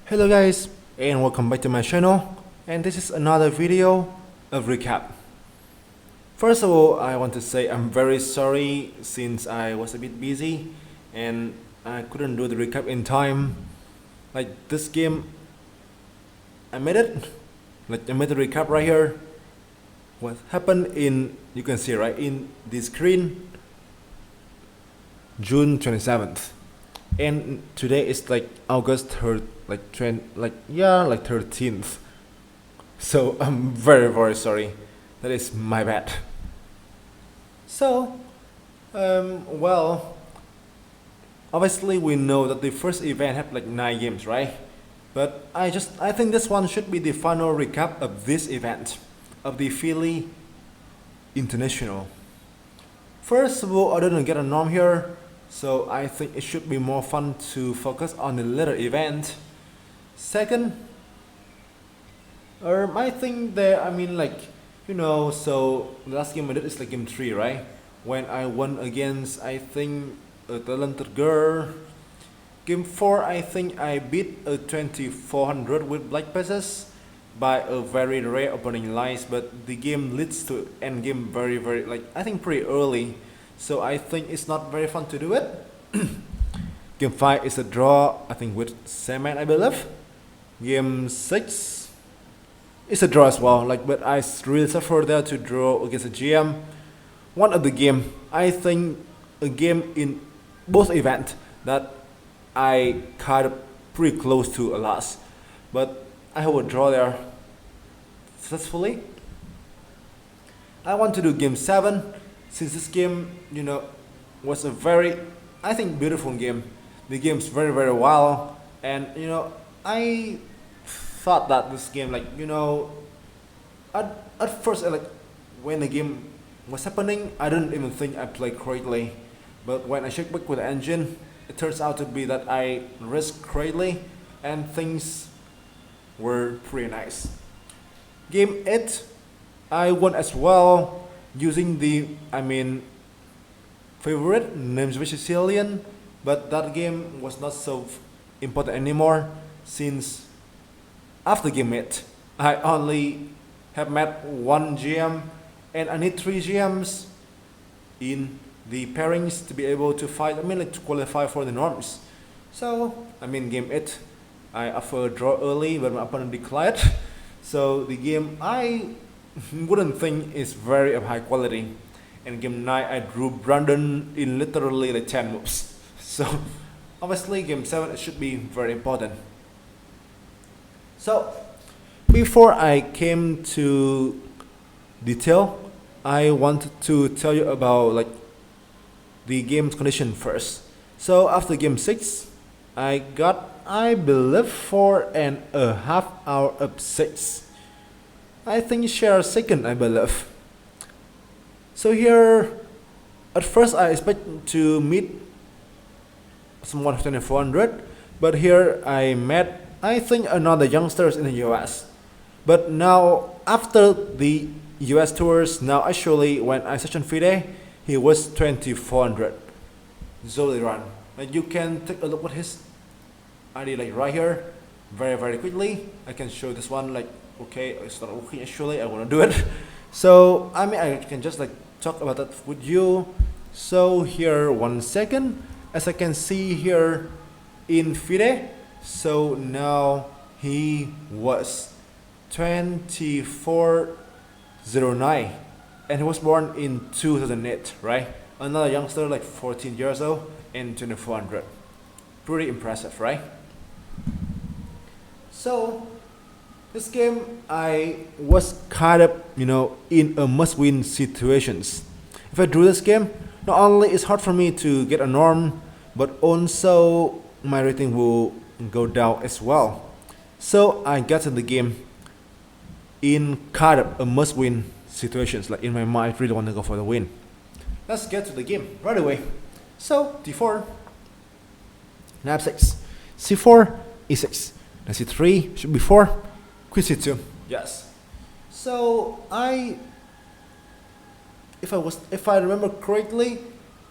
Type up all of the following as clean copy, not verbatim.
Hello guys, and welcome back to my channel, and this is another video of recap. First of all, I want to say I'm very sorry since I was a bit busy and I couldn't do the recap in time. Like this game, I made it. Like I made the recap right here. What happened in, you can see right in the screen, June 27th. And today is like August 3rd, like 13th. So I'm very sorry. That is my bad. So, well, obviously we know that the first event had like 9 games, right? But I think this one should be the final recap of this event, of the Philly International. First of all, I didn't get a norm here, so I think it should be more fun to focus on the later event. Second, I think that, so the last game I did is like game 3, right? When I won against, I think, a talented girl. Game 4, I think I beat a 2400 with black passes by a very rare opening lines, but the game leads to end game very, like, I think pretty early. So I think it's not very fun to do it. Game 5 is a draw, I think with Semen, I believe. Game 6 is a draw as well, like, but I really suffered there to draw against a GM. One of the game, I think a game in both events that I kind of pretty close to a loss, but I have a draw there successfully. I want to do game 7 since this game, was a very, I think, beautiful game. The game's very wild, and I thought that this game, like, at first, like, when the game was happening, I didn't even think I played correctly. But when I checked back with the engine, it turns out to be that I risked correctly, and things were pretty nice. Game 8, I won as well, using the, favorite names which is Sicilian, but that game was not so important anymore since after game 8, I only have met 1 GM and I need 3 GMs in the pairings to be able to fight, like to qualify for the norms. So, game 8, I offered a draw early, but my opponent declined. So the game I wouldn't think is very of high quality. And game 9, I drew Brandon in literally like 10 moves. So obviously game 7 it should be very important. So before I came to detail, I wanted to tell you about like the game's condition first. So after game 6, I got, I believe, 4.5 hours of 6. I think share second, I believe. So here, at first I expect to meet someone of 2400, but here I met, I think, another youngsters in the US. But now, after the US tours, now actually when I search on FIDE, he was 2400. Zoliran. Like you can take a look at his ID like right here, very quickly. I can show this one, like, okay, it's not working actually, I wanna do it. So I can just like talk about that with you. So here, 1 second, as I can see here in FIDE, so now he was 2409 and he was born in 2008, right? Another youngster like 14 years old and 2400. Pretty impressive, right? So this game I was kind of, in a must-win situations. If I drew this game, not only it's hard for me to get a norm, but also my rating will go down as well. So I got to the game in kind of a must-win situations. Like in my mind, I really want to go for the win. Let's get to the game right away. So d4, knight 6, c4, e6, knight c3 should be 4, queen c2. Yes. So if I remember correctly,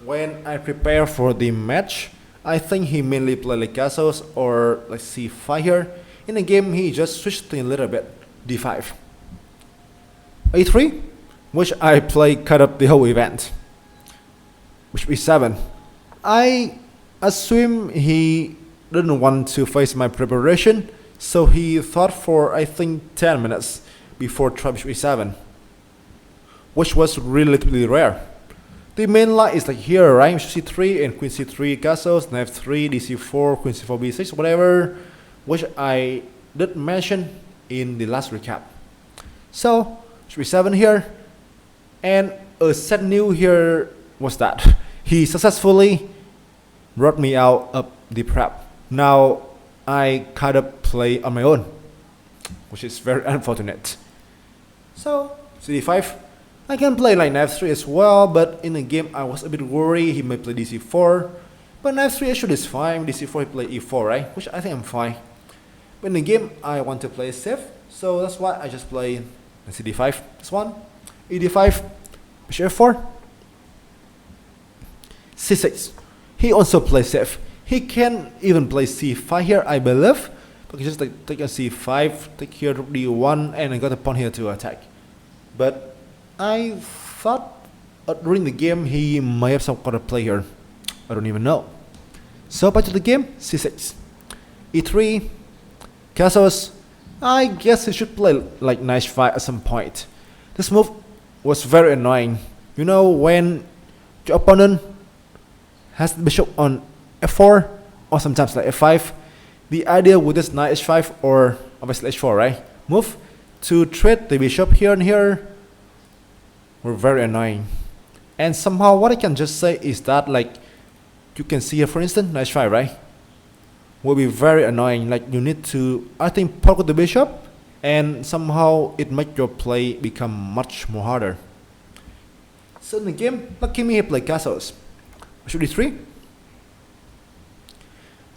when I prepare for the match, I think he mainly played like castles or like c5 here. In the game, he just switched things a little bit. d5. a3, which I play cut up the whole event. Which b7. I assume he didn't want to face my preparation, so he thought for I think 10 minutes before trying bishop e7, which was relatively rare. The main line is like here, right? Bishop c3 and queen c3 castles, knight f3, dc4, queen c4, b6, whatever, which I did mention in the last recap. So bishop e7 here, and a sad news here was that he successfully brought me out of the prep. Now I kind of play on my own, which is very unfortunate. So cd5, I can play like knight f3 as well, but in the game I was a bit worried he may play dc4. But knight f3 actually is fine, dc4 he play e4, right? Which I think I'm fine. But in the game I want to play safe, so that's why I just play cd5, this one, ed5, bishop f4, c6. He also plays safe. He can even play c5 here, I believe. But just like take a c5, take here d1, and I got a pawn here to attack. But I thought during the game he might have some kind of play here. I don't even know. So back to the game, c6, e3, castles. I guess he should play like knight 5 at some point. This move was very annoying. You know, when your opponent has the bishop on f4 or sometimes like f5, the idea with this knight h5 or obviously h4, right, move to trade the bishop here and here were very annoying. And somehow what I can just say is that, like, you can see here for instance knight h5, right, will be very annoying. Like, you need to, I think, poke the bishop, and somehow it makes your play become much more harder. So in the game, lucky me, he played castles. Bishop d3.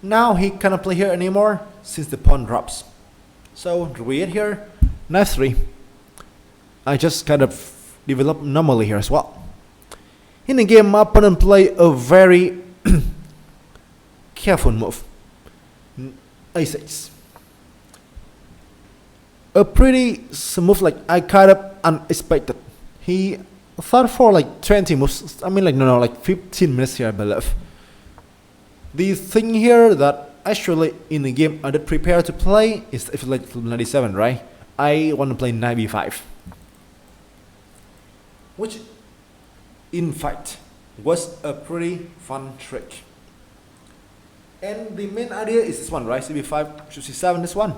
Now he cannot play here anymore since the pawn drops. So read here, knight 3. I just kind of develop normally here as well. In the game, my opponent play a very careful move, a6. A pretty smooth, like I kind of unexpected. He thought for like 20 moves, I mean like no, like 15 minutes here I believe. The thing here that actually in the game I did prepare to play is if like 97, right? I want to play knight b5, which in fact was a pretty fun trick. And the main idea is this one, right? cb5, bishop c7, this one,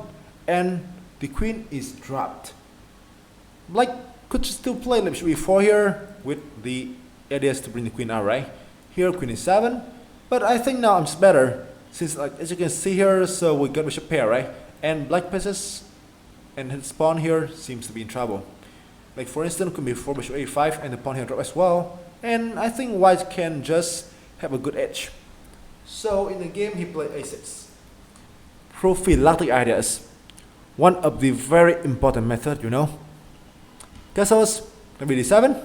and the queen is dropped. Like, could still play like bishop e4 here with the ideas to bring the queen out, right? Here queen is 7, but I think now I'm just better since, like, as you can see here, so we got bishop pair, right? And black pieces and his pawn here seems to be in trouble. Like for instance, could be 4 bishop a5 and the pawn here drop as well. And I think white can just have a good edge. So in the game he played a6. Prophylactic ideas. One of the very important method, you know. Castles, maybe d7.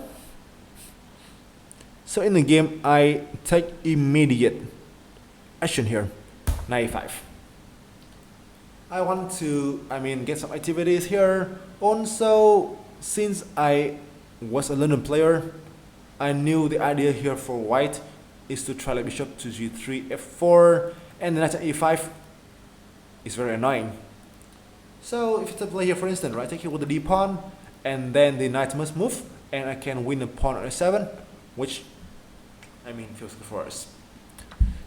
So in the game I take immediate action here, knight e5. I want to, get some activities here. Also, since I was a London player, I knew the idea here for white is to try like bishop to g3, f4, and the knight e5 is very annoying. So if you play here for instance, right, take here with the d pawn, and then the knight must move, and I can win the pawn on a7, which feels good for us.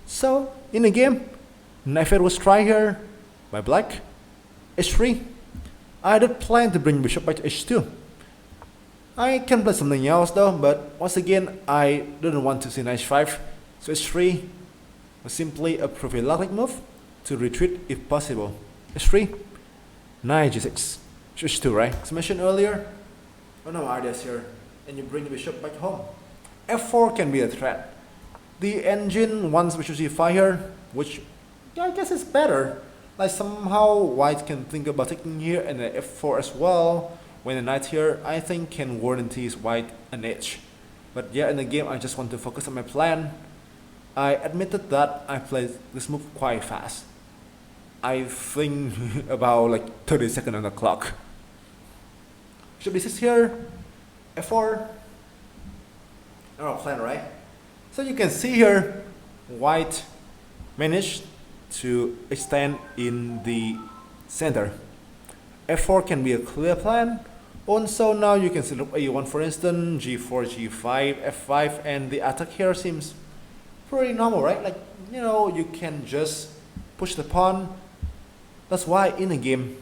So in the game, knight f8 was tried here by black, h3. I did plan to bring bishop back to h2. I can play something else though, but once again I didn't want to see knight h5, so h3 was simply a prophylactic move to retreat if possible. h3, knight g6, h2, right? As mentioned earlier, no ideas here, and you bring the bishop back home. f4 can be a threat. The engine wants bishop g5 here, which I guess is better. Like somehow white can think about taking here and then f4 as well. When the knight here, I think can guarantee white an edge. But yeah, in the game I just want to focus on my plan. I admitted that I played this move quite fast. I think about like 30 seconds on the clock. Bishop d6 here, f4. Our plan, right? So you can see here, white managed to extend in the center. f4 can be a clear plan. Also now you can see a1 for instance, g4, g5, f5, and the attack here seems pretty normal, right? Like, you know, you can just push the pawn. That's why in a game,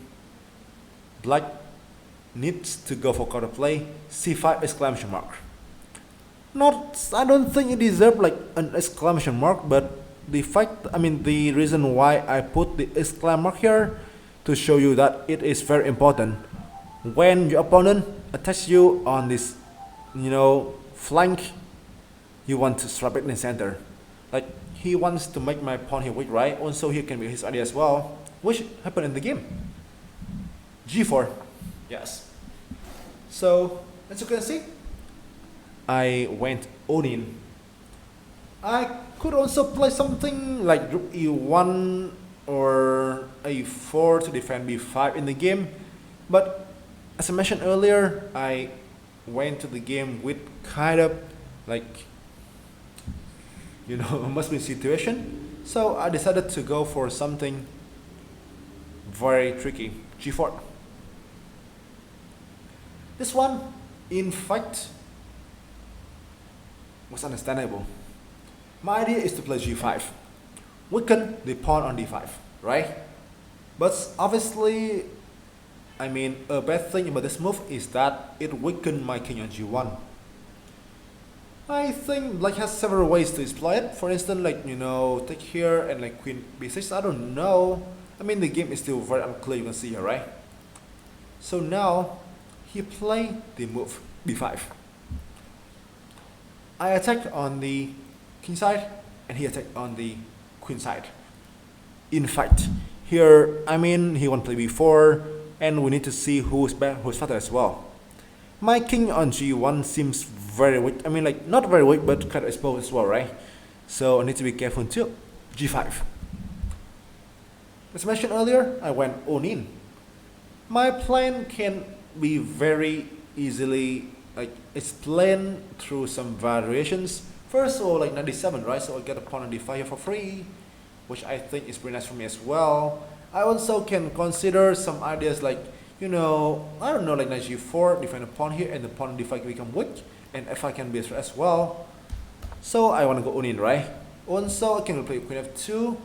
black needs to go for counterplay, c5 exclamation mark. I don't think it deserves like an exclamation mark, but the reason why I put the exclamation mark here to show you that it is very important. When your opponent attacks you on this, flank, you want to strap it in the center. Like, he wants to make my pawn here weak, right? Also, here can be his idea as well, which happened in the game. g4, yes. So, as you can see, I went all in. I could also play something like rook e1 or a4 to defend b5 in the game, but as I mentioned earlier, I went to the game with kind of like, must-win situation. So I decided to go for something very tricky, g4. This one, in fact, was understandable. My idea is to play g5, weaken the pawn on d5, right? But obviously, a bad thing about this move is that it weakened my king on g1. I think black has several ways to exploit it. For instance, take here and like queen b6, I don't know. The game is still very unclear, you can see here, right? So now, he played the move b5. I attacked on the king side, and he attacked on the queen side. In fact, here, he wants to play b4, and we need to see who's faster as well. My king on g1 seems very weak. Not very weak, but kind of exposed as well, right? So I need to be careful too. g5. As mentioned earlier, I went all in. My plan can be very easily explained through some variations. First of all, like knight d7, right? So I get a pawn on d5 here for free, which I think is pretty nice for me as well. I also can consider some ideas like, I don't know, like knight g4, defend a pawn here, and the pawn on d5 can become weak, and f5 can be a threat as well. So I want to go all in, right? Also, I can play queen f2,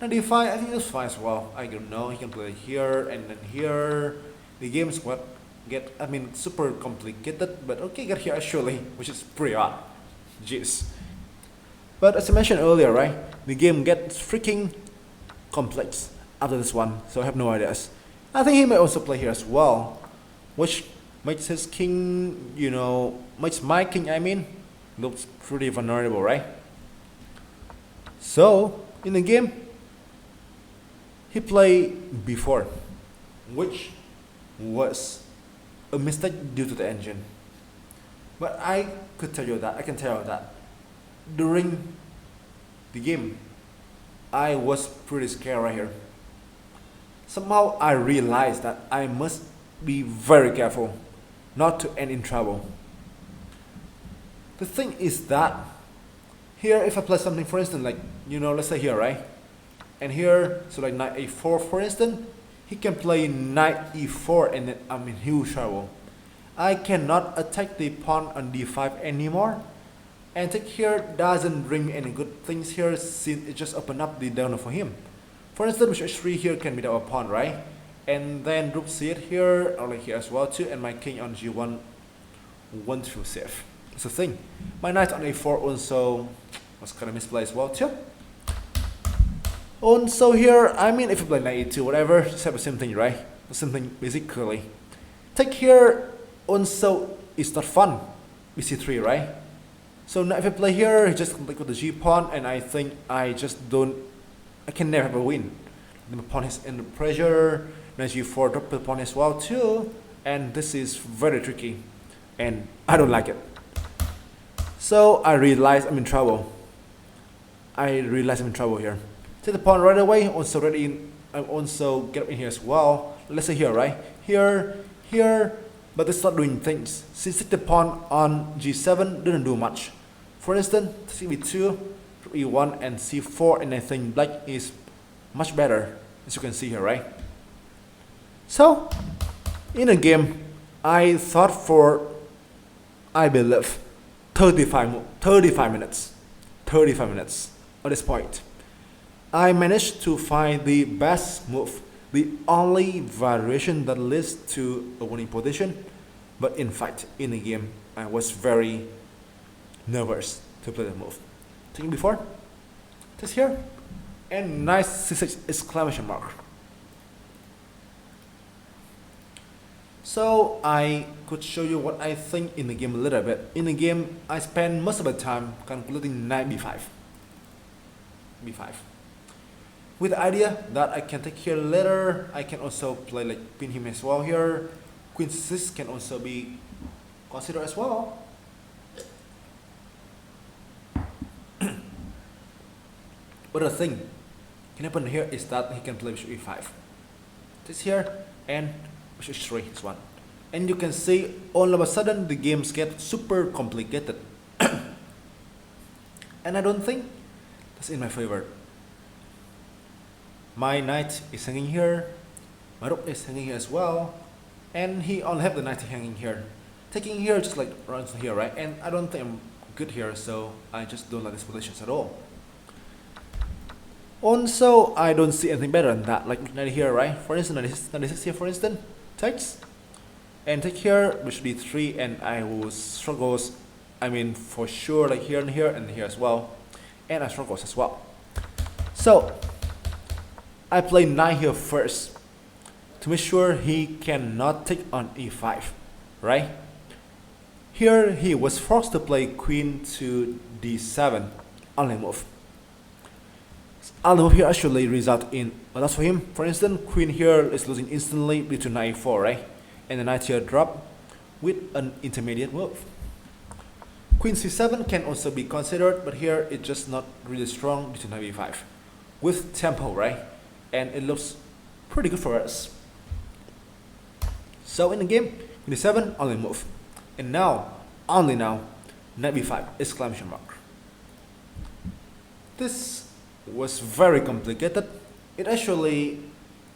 knight d5, I think that's fine as well. I don't know, he can play here and then here. The game's super complicated, but okay, get here actually, which is pretty odd. Jeez. But as I mentioned earlier, right, the game gets freaking complex after this one, so I have no ideas. I think he may also play here as well, which makes his king, makes my king, looks pretty vulnerable, right? So, in the game, he played b4, which was a mistake due to the engine. But I can tell you that during the game, I was pretty scared right here. Somehow I realized that I must be very careful not to end in trouble. The thing is that here, if I play something, for instance, like, let's say here, right? And here, so like knight a4, for instance, he can play knight e4 and then I'm in huge trouble. I cannot attack the pawn on d5 anymore. And take here doesn't bring any good things here since it just opened up the down for him. For instance, bishop h3 here can be the pawn, right? And then rook c8 here, or like here as well too, and my king on g1 won't feel safe. That's the thing. My knight on a4 also was kind of misplaced as well too. Also here, if you play knight e2, whatever, just have the same thing, right? The same thing basically. Take here also is not fun. bc3, right? So now if I play here, he just complete with the g pawn, and I think I can never have a win. The pawn is under pressure, knight g4 drop the pawn as well too, and this is very tricky, and I don't like it. So I realize I'm in trouble. I realize I'm in trouble here. Take the pawn right away. Also ready in. I'm also get up in here as well. Let's say here, right? Here, here. But it's not doing things. Since take the pawn on g7 didn't do much. For instance, cb2, e1, and c4, and I think black is much better, as you can see here, right? So, in a game, I thought for, I believe, 35 minutes. 35 minutes at this point. I managed to find the best move, the only variation that leads to a winning position. But in fact, in the game, I was very nervous to play the move. Taking before, just here, and nice c6 exclamation mark. So I could show you what I think in the game a little bit. In the game, I spend most of the time calculating knight b5. b5. With the idea that I can take here later, I can also play like pin him as well here. Queen c6 can also be considered as well. But the thing can happen here is that he can play bishop e5. This here and bishop h3 is one. And you can see all of a sudden the games get super complicated. And I don't think that's in my favor. My knight is hanging here, my rook is hanging here as well, and he only have the knight hanging here. Taking here just like runs here, right? And I don't think I'm good here, so I just don't like these positions at all. Also, I don't see anything better than that, like knight here, right? For instance, knight 6 here, for instance, takes, and take here, bishop d3, and I will struggle. I mean, for sure, like here and here as well, and I struggles as well. So I play knight here first to make sure he cannot take on e5, right? Here he was forced to play queen to d7, only move. Only move here actually result in a loss for him. For instance, queen here is losing instantly due to knight e4, right? And the knight here drop with an intermediate move. Queen c7 can also be considered, but here it's just not really strong due to knight b5 with tempo, right? And it looks pretty good for us. So in the game, queen d7 only move, and now, only now, knight b5 exclamation mark. This was very complicated. It actually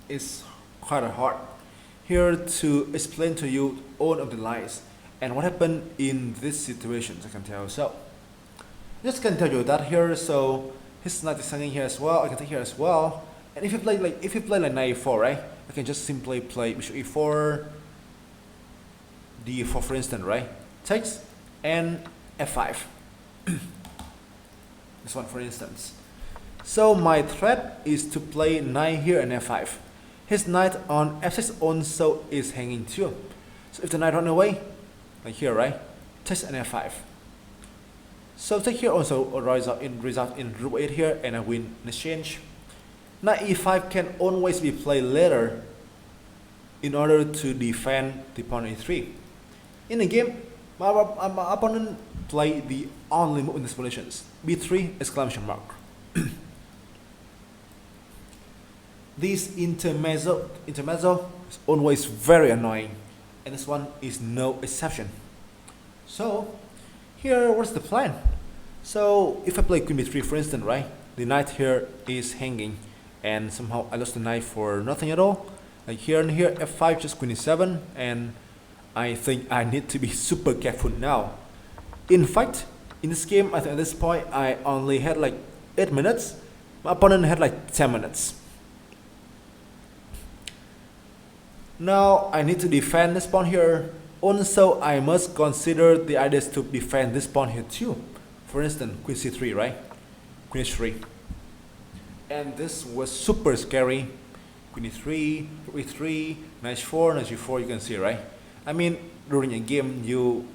is quite hard here to explain to you all of the lies and what happened in these situations. I can tell you. So just can tell you that here. So his knight is hanging here as well. I can take here as well. And if you play like knight e4, right? I can just simply play bishop e4, d4 for instance, right? Takes and f5. This one for instance. So my threat is to play knight here and f5. His knight on f6 also is hanging too. So if the knight run away, like here, right? Takes and f5. So take here also result in rook 8 here, and I win in exchange. Knight e5 can always be played later in order to defend the pawn e3. In the game, my opponent played the only move in these positions, b3 exclamation mark. This intermezzo is always very annoying, and this one is no exception. So here, what's the plan? So if I play queen b3 for instance, right? The knight here is hanging, and somehow I lost the knight for nothing at all. Like here and here, f5 just queen e7, and I think I need to be super careful now. In fact, in this game, I think at this point I only had like 8 minutes. My opponent had like 10 minutes. Now I need to defend this pawn here. Also, I must consider the ideas to defend this pawn here too. For instance, queen c3, right? Queen h3. And this was super scary. Queen e3, rook e3, knight h4, knight g4, you can see, right? I mean, during a game, you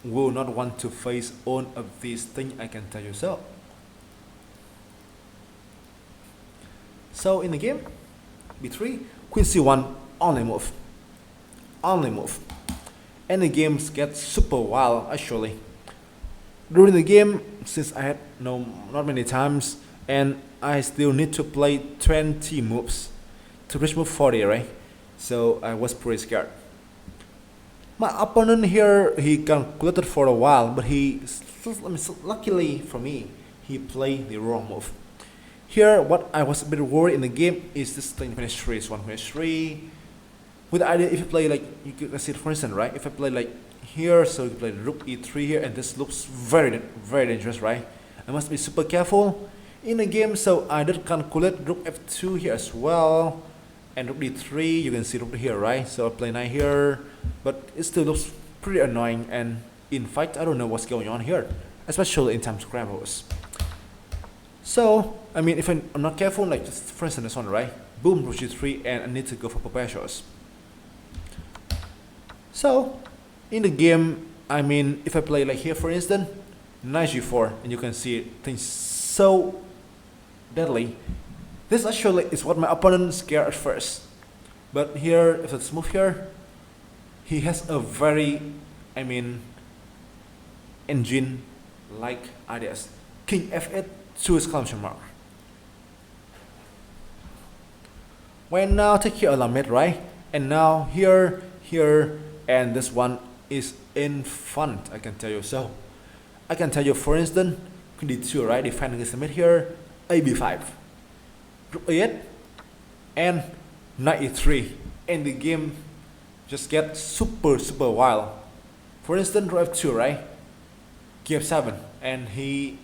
will not want to face all of these things, I can tell you so. So in the game, b3, queen c1, only move. Only move. And the games get super wild actually. during the game, since I had no not many times, and I still need to play 20 moves to reach move 40, right? So I was pretty scared. My opponent here, he calculated for a while, but luckily for me, he played the wrong move. Here, what I was a bit worried in the game is this thing finish 3 is 1 finish 3. With the idea, if you play like, you can see it for instance, right? If I play like here, so you play rook e3 here, and this looks very dangerous, right? I must be super careful in the game, so I did calculate rook f2 here as well, and rook d3, you can see rook here, right? So I play knight here, but it still looks pretty annoying, and in fact, I don't know what's going on here, especially in time scrambles. So, I mean, if I'm not careful, like just for instance this one, right? Boom, rook g3, and I need to go for perpetuals. So, in the game, I mean, if I play like here for instance, knight g4, and you can see it, things so deadly. This actually is what my opponent scared at first. But here, if it's move here, he has a very, I mean, engine-like ideas. King f8 to exclamation mark. When now take here a mid, right? And now here, and this one is in front, I can tell you. So, I can tell you, for instance, Queen d2, right? Defending against the mid here, a b5, rook a8, and knight e3. And the game just get super wild. For instance, rook f2, right? King f7, and he,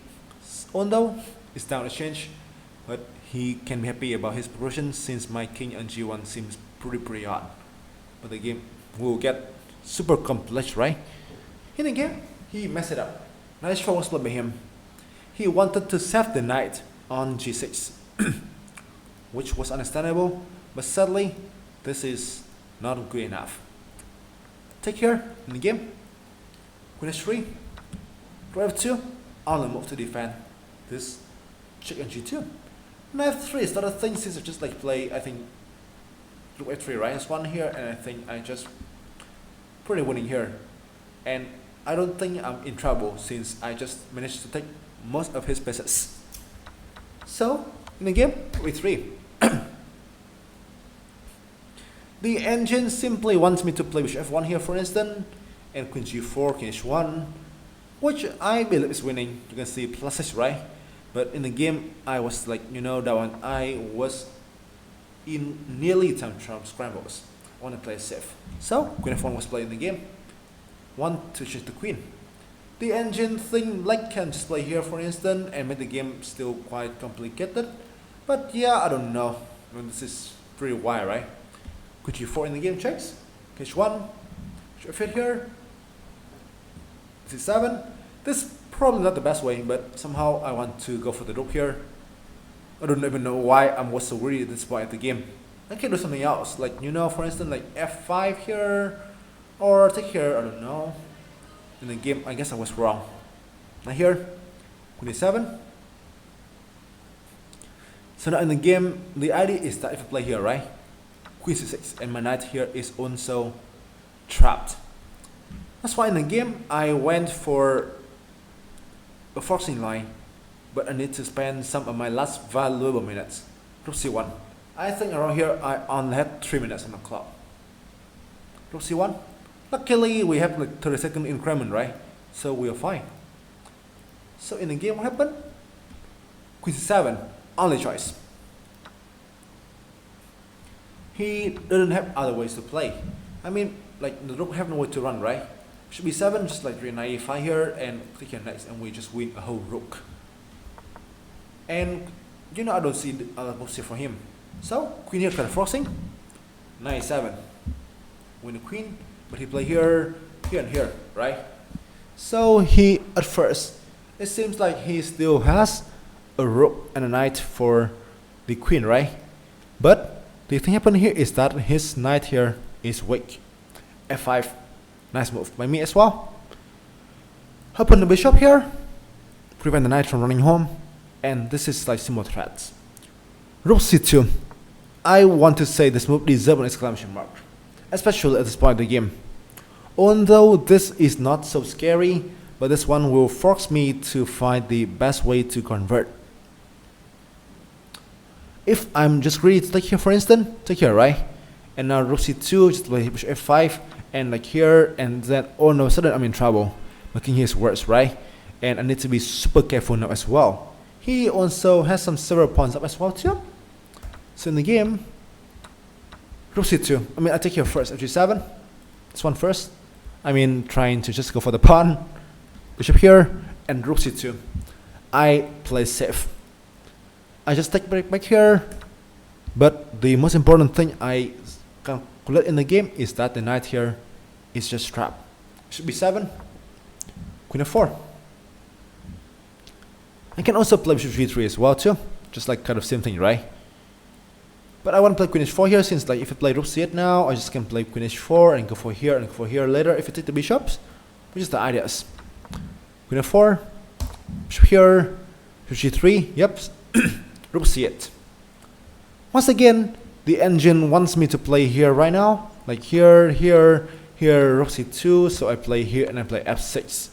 although it's down exchange, but he can be happy about his progression since my king on g1 seems pretty odd. But the game will get super complex, right? In the game, he messed it up. Nice shot was played by him. He wanted to save the knight on g6, which was understandable, but sadly, this is not good enough. Take here in the game. Queen h3, rook f2, only move to defend this check on g2. Knight f3 is not a thing since I just like play, I think, rook f3, right? There's one here, and I think I just pretty winning here. And I don't think I'm in trouble since I just managed to take most of his pieces. So, in the game, rook e3. The engine simply wants me to play with f1 here, for instance, and queen g4, king h1, which I believe is winning. You can see pluses, right? But in the game, I was like, you know, that one, I was in nearly time scrambles. I want to play safe. So, queen f1 was played in the game. Want to change the queen. The engine thing, like, can just play here, for instance, and make the game still quite complicated. But yeah, I don't know. I mean, this is pretty wild, right? Queen g4 in the game checks. h1, should I fit here? c7. This is probably not the best way, but somehow I want to go for the rook here. I don't even know why I was so worried at this point of the game. I can do something else, like, you know, for instance, like f5 here, or take here, I don't know. In the game, I guess I was wrong. Now here, queen e7. So now in the game, the idea is that if I play here, right? Queen c6, and my knight here is also trapped. That's why in the game, I went for a forcing line, but I need to spend some of my last valuable minutes. Rook c1. I think around here, I only had 3 minutes on the clock. Rook c1. Luckily, we have like 30-second increment, right? So we are fine. So in the game, what happened? Queen c7, only choice. He didn't have other ways to play. I mean, like the rook have no way to run, right? Should be 7, just like 3 knight e5 here, and click here next, and we just win a whole rook. And you know, I don't see the other moves here for him. So queen here kind of forcing. Knight e7, win the queen, but he play here, here, and here, right? So he, at first, it seems like he still has a rook and a knight for the queen, right? But the thing happened here is that his knight here is weak. f5, nice move by me as well. Open the bishop here, prevent the knight from running home, and this is like similar threats. Rook c2. I want to say this move deserves an exclamation mark, especially at this point of the game. Although this is not so scary, but this one will force me to find the best way to convert. If I'm just ready to take here, for instance, take here, right? And now rook c2, just play bishop f5, and like here, and then all of a sudden I'm in trouble. My king here is worse, right? And I need to be super careful now as well. He also has some several pawns up as well too. So in the game, rook c2. I mean, I take here first, f7. This one first. I mean, trying to just go for the pawn. Bishop here, and rook c2. I play safe. I just take back here. But the most important thing I calculate in the game is that the knight here is just trapped. Bishop b7, queen f4. I can also play bishop g3 as well too. Just like kind of same thing, right? But I want to play queen h4 here, since like if I play rook c8 now, I just can play queen h4 and go for here and go for here later if I take the bishops, which is the ideas. Queen f4, bishop here, bishop g3, yep, rook c8. Once again, the engine wants me to play here right now, like here, here, here, rook c2, so I play here and I play f6,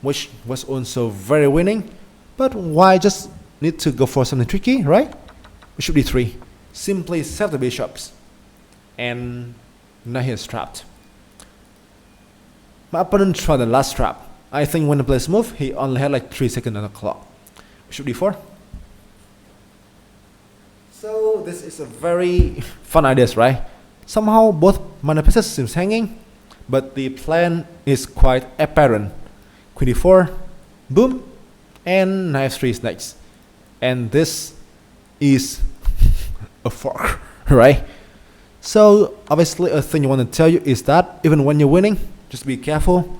which was also very winning. But why just need to go for something tricky, right? Bishop d3. Simply save the bishops. And now he is trapped. My opponent tried the last trap. I think when he plays move, he only had like 3 seconds on the clock. Bishop d4. So this is a very fun idea, right? Somehow both mana pieces seems hanging, but the plan is quite apparent. Queen d4, boom, and knight f3 is next. And this is a fork, right? So obviously a thing you want to tell you is that even when you're winning, just be careful.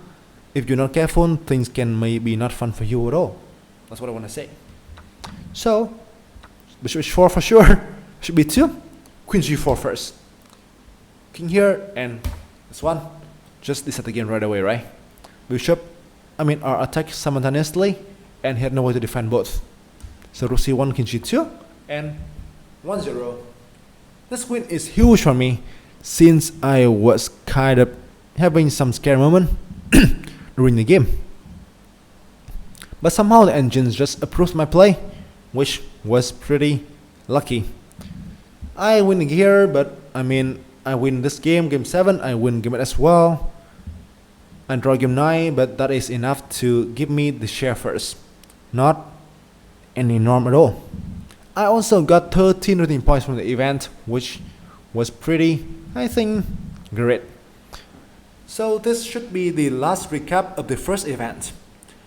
If you're not careful, things can maybe not fun for you at all. That's what I want to say. So bishop h4 for sure, bishop b2, queen g4 first. King here, and this one, just reset the game right away, right? Bishop, are attacked simultaneously, and he had no way to defend both. So rook c1, king g2, and 1-0. This win is huge for me, since I was kind of having some scare moment during the game. But somehow the engine just approved my play, which was pretty lucky. I win here, but I win this game, game 7, I win game 8 as well. I draw game 9, but that is enough to give me the share first. Not any norm at all. I also got 13 rating points from the event, which was pretty, I think, great. So this should be the last recap of the first event.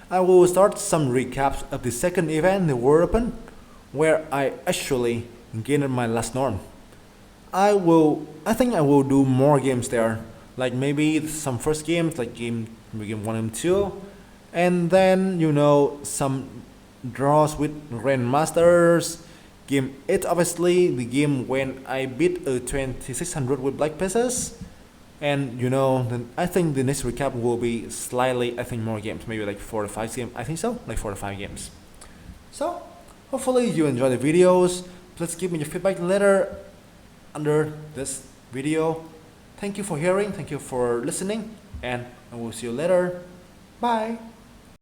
I will start some recaps of the second event, the World Open, where I actually gained my last norm. I think I will do more games there, like maybe some first games, like game 1 and 2, and then some draws with Grandmasters. Game 8, obviously, the game when I beat a 2600 with black pieces. And then I think the next recap will be slightly, more games, maybe like 4 to 5 games. I think so, like 4 to 5 games. So hopefully you enjoy the videos. Please give me your feedback later under this video. Thank you for hearing, thank you for listening, and I will see you later. Bye.